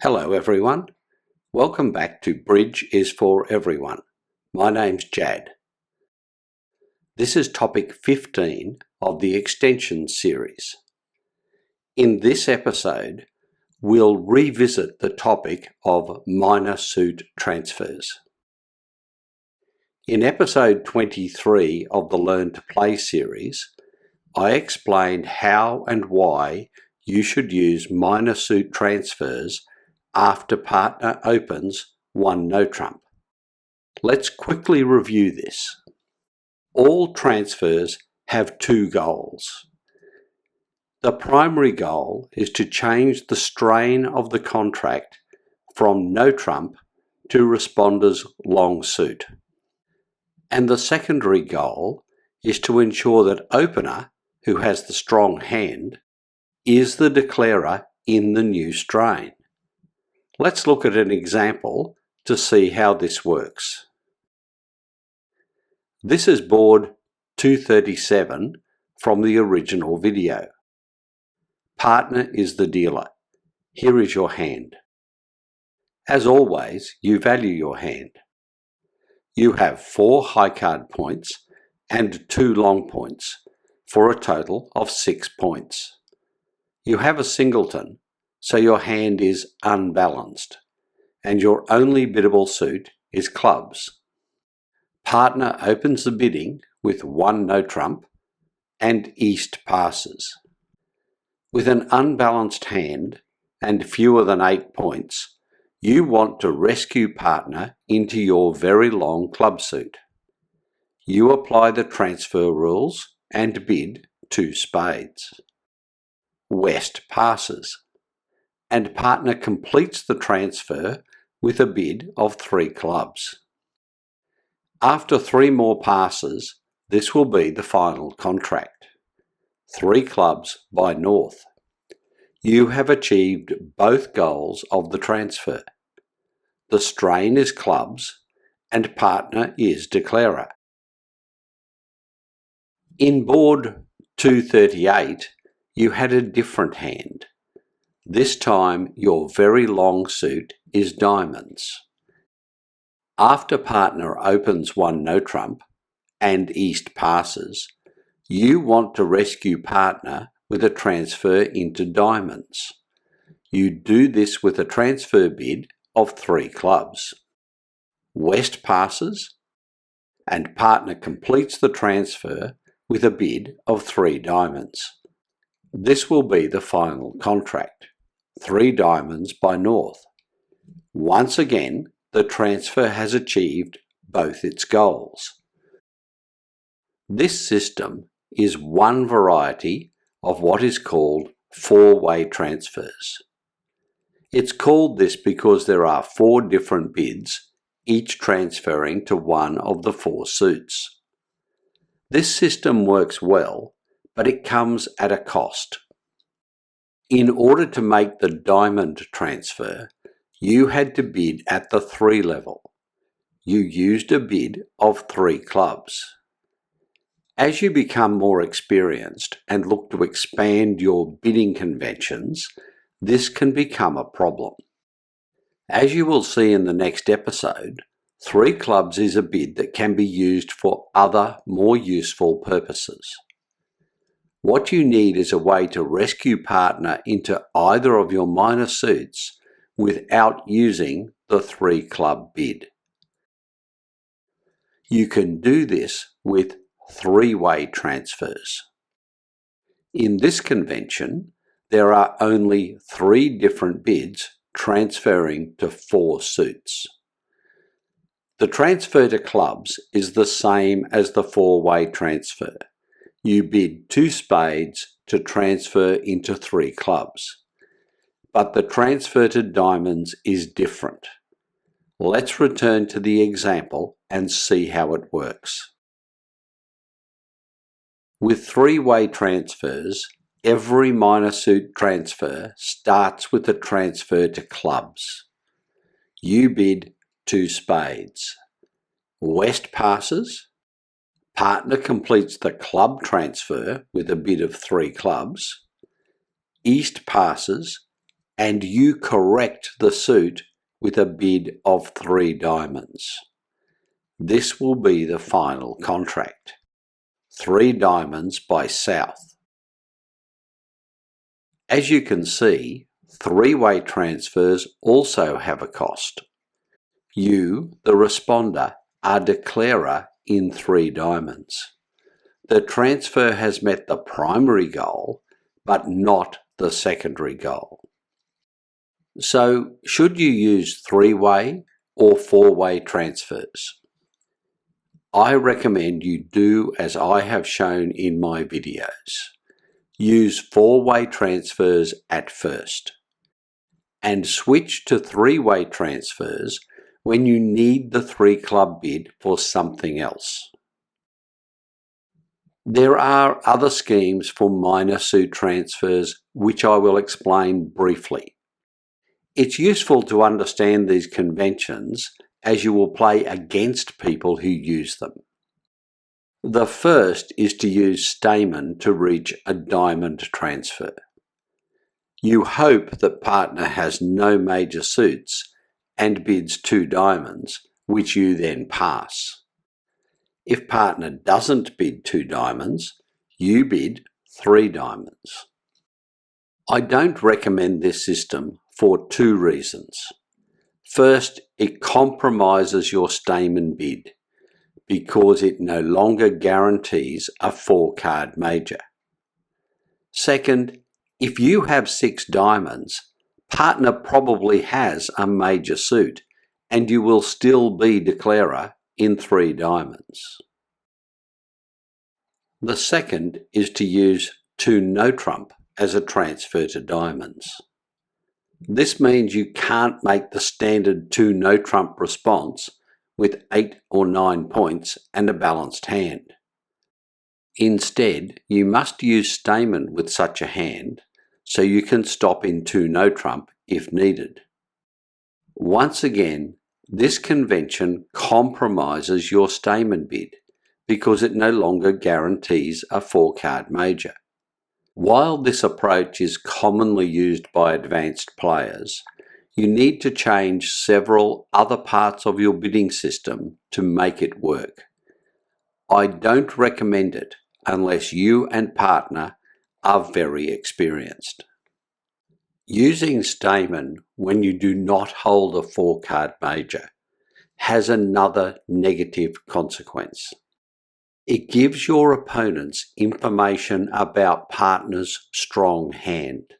Hello everyone, welcome back to Bridge is for Everyone. My name's Jad. This is topic 15 of the extension series. In this episode, we'll revisit the topic of minor suit transfers. In episode 23 of the Learn to Play series, I explained how and why you should use minor suit transfers after partner opens one no trump. Let's quickly review this. All transfers have two goals. The primary goal is to change the strain of the contract from no trump to responder's long suit. And the secondary goal is to ensure that opener, who has the strong hand, is the declarer in the new strain. Let's look at an example to see how this works. This is board 237 from the original video. Partner is the dealer. Here is your hand. As always, you value your hand. You have 4 high card points and 2 long points for a total of 6 points. You have a singleton, so your hand is unbalanced, and your only biddable suit is clubs. Partner opens the bidding with 1 no trump and east passes. With an unbalanced hand and fewer than 8 points, you want to rescue partner into your very long club suit. You apply the transfer rules and bid 2 spades. West passes, and partner completes the transfer with a bid of 3 clubs. After 3 more passes, this will be the final contract. 3 clubs by North. You have achieved both goals of the transfer. The strain is clubs and partner is declarer. In board 238, you had a different hand. This time your very long suit is diamonds. After partner opens 1 no trump and east passes, you want to rescue partner with a transfer into diamonds. You do this with a transfer bid of 3 clubs. West passes, and partner completes the transfer with a bid of 3 diamonds. This will be the final contract. 3 diamonds by North. Once again, the transfer has achieved both its goals. This system is one variety of what is called 4-way transfers. It's called this because there are 4 different bids, each transferring to one of the 4 suits. This system works well, but it comes at a cost. In order to make the diamond transfer, you had to bid at the 3 level. You used a bid of 3 clubs. As you become more experienced and look to expand your bidding conventions, this can become a problem. As you will see in the next episode, 3 clubs is a bid that can be used for other, more useful purposes. What you need is a way to rescue partner into either of your minor suits without using the 3 club bid. You can do this with 3-way transfers. In this convention, there are only 3 different bids transferring to 4 suits. The transfer to clubs is the same as the 4-way transfer. You bid 2 spades to transfer into 3 clubs. But the transfer to diamonds is different. Let's return to the example and see how it works. With 3-way transfers, every minor suit transfer starts with a transfer to clubs. You bid 2 spades. West passes. Partner completes the club transfer with a bid of 3 clubs. East passes and you correct the suit with a bid of 3 diamonds. This will be the final contract. 3 diamonds by South. As you can see, three-way transfers also have a cost. You, the responder, are declarer in 3 diamonds. The transfer has met the primary goal, but not the secondary goal. So, should you use 3-way or 4-way transfers? I recommend you do as I have shown in my videos. Use 4-way transfers at first, and switch to 3-way transfers when you need the 3-club bid for something else. There are other schemes for minor suit transfers which I will explain briefly. It's useful to understand these conventions as you will play against people who use them. The first is to use Stayman to reach a diamond transfer. You hope that partner has no major suits and bids 2 diamonds, which you then pass. If partner doesn't bid 2 diamonds, you bid 3 diamonds. I don't recommend this system for 2 reasons. First, it compromises your Stayman bid because it no longer guarantees a 4-card major. Second, if you have 6 diamonds, partner probably has a major suit and you will still be declarer in 3 diamonds. The second is to use 2 no trump as a transfer to diamonds. This means you can't make the standard 2 no trump response with 8 or 9 points and a balanced hand. Instead, you must use Stayman with such a hand so you can stop in 2 no trump if needed. Once again, this convention compromises your Stayman bid because it no longer guarantees a 4-card major. While this approach is commonly used by advanced players, you need to change several other parts of your bidding system to make it work. I don't recommend it unless you and partner are very experienced. Using Stayman when you do not hold a 4-card major has another negative consequence. It gives your opponents information about partner's strong hand.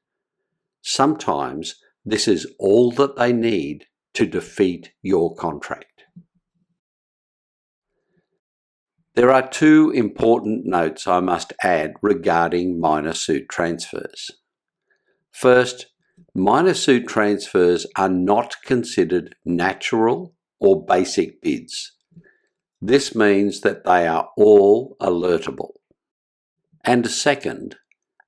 Sometimes this is all that they need to defeat your contract. There are 2 important notes I must add regarding minor suit transfers. First, minor suit transfers are not considered natural or basic bids. This means that they are all alertable. And second,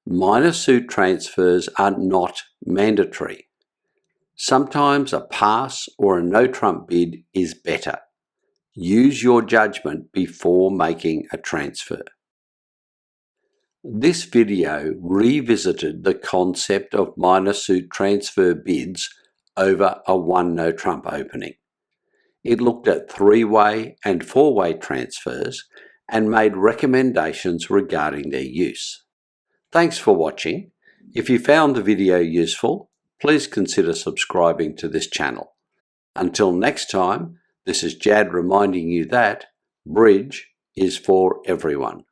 minor suit transfers are not mandatory. Sometimes a pass or a no trump bid is better. Use your judgment before making a transfer. This video revisited the concept of minor suit transfer bids over a 1 no trump opening. It looked at 3-way and 4-way transfers and made recommendations regarding their use. Thanks for watching. If you found the video useful, please consider subscribing to this channel. Until next time, this is Jad reminding you that bridge is for everyone.